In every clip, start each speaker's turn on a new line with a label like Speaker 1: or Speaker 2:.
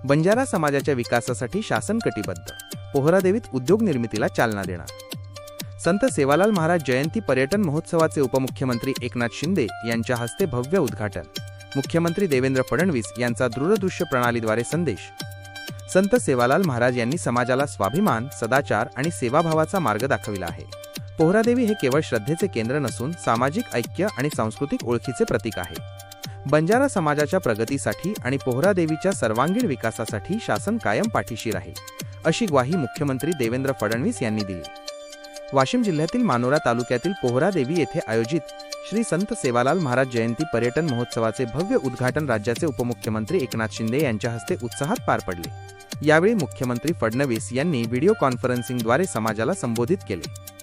Speaker 1: बंजारा समाजाच्या विकासासाठी शासन कटिबद्ध, पोहरादेवीत उद्योग निर्मितीला चालना देणार। संत सेवालाल महाराज जयंती पर्यटन महोत्सवाचे उपमुख्यमंत्री एकनाथ शिंदे यांच्या हस्ते भव्य उद्घाटन। मुख्यमंत्री देवेंद्र फडणवीस यांचा दूरदृश्य प्रणालीद्वारे संदेश। संत सेवालाल महाराज यांनी समाजाला स्वाभिमान, सदाचार आणि सेवाभावाचा मार्ग दाखविला आहे। पोहरादेवी हे केवळ श्रद्धेचे केंद्र नसून सामाजिक ऐक्य आणि सांस्कृतिक ओळखीचे प्रतीक आहे। बंजारा समाजाच्या प्रगतीसाठी आणि पोहरादेवीच्या सर्वांगीण विकासासाठी शासन कायम पाठीशी राहील, अशी ग्वाही मुख्यमंत्री देवेंद्र फडणवीस यांनी दिली। वाशिम जिल्ह्यातील मानोरा तालुक्यातील पोहरादेवी येथे आयोजित श्री संत सेवालाल महाराज जयंती पर्यटन महोत्सवाचे भव्य उद्घाटन राज्याचे उपमुख्यमंत्री एकनाथ शिंदे यांच्या हस्ते उत्साहात पार पडले। यावेळी मुख्यमंत्री फडणवीस यांनी व्हिडिओ कॉन्फरन्सिंगद्वारे समाजाला संबोधित केले।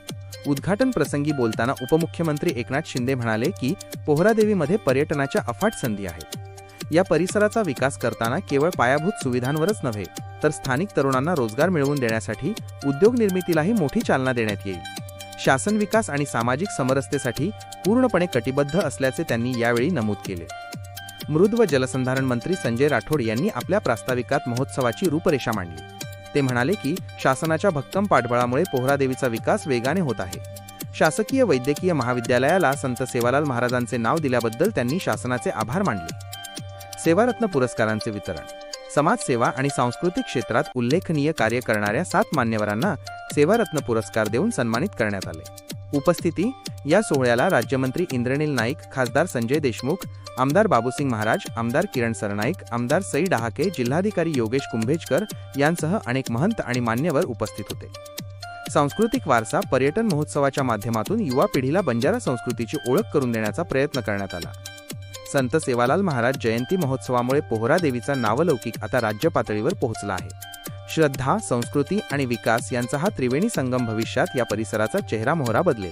Speaker 1: उद्घाटन प्रसंगी बोलताना उपमुख्यमंत्री एकनाथ शिंदे म्हणाले की पोहरादेवीमध्ये पर्यटनाच्या अफाट संधी आहेत। या परिसराचा विकास करताना केवळ पायाभूत सुविधांवरच नव्हे तर स्थानिक तरुणांना रोजगार मिळवून देण्यासाठी उद्योग निर्मितीलाही मोठी चालना देण्यात येईल। शासन विकास आणि सामाजिक समरसतेसाठी पूर्णपणे कटिबद्ध असल्याचे त्यांनी यावेळी नमूद केले। मृद व जलसंधारण मंत्री संजय राठोड यांनी आपल्या प्रास्ताविकात महोत्सवाची रूपरेषा मांडली। ते म्हणाले की शासनाच्या भक्कम पाठबळामुळे पोहरादेवीचा विकास वेगाने होत आहे। शासकीय वैद्यकीय महाविद्यालयाला संत सेवालाल महाराजांचे नाव दिल्याबद्दल त्यांनी शासनाचे आभार मानले। सेवारत्न पुरस्कारांचे वितरण। समाजसेवा आणि सांस्कृतिक क्षेत्रात उल्लेखनीय कार्य करणाऱ्या 7 मान्यवरांना सेवारत्न पुरस्कार देऊन सन्मानित करण्यात आले। उपस्थिती या सोहळ्याला राज्यमंत्री इंद्रनील नाईक, खासदार संजय देशमुख, आमदार बाबूसिंग महाराज, आमदार किरण सरनाईक, आमदार सई डहाके, जिल्हाधिकारी योगेश कुंभेजकर यांसह अनेक महंत आणि मान्यवर उपस्थित होते। सांस्कृतिक वारसा पर्यटन महोत्सवाच्या माध्यमातून युवा पिढीला बंजारा संस्कृतीची ओळख करून देण्याचा प्रयत्न करण्यात आला। संत सेवालाल महाराज जयंती महोत्सवामुळे पोहरादेवीचा नावलौकिक आता राज्य पातळीवर पोहोचला आहे। श्रद्धा, संस्कृती आणि विकास यांचा हा त्रिवेणी संगम भविष्यात या परिसराचा चेहरा मोहरा बदलेल।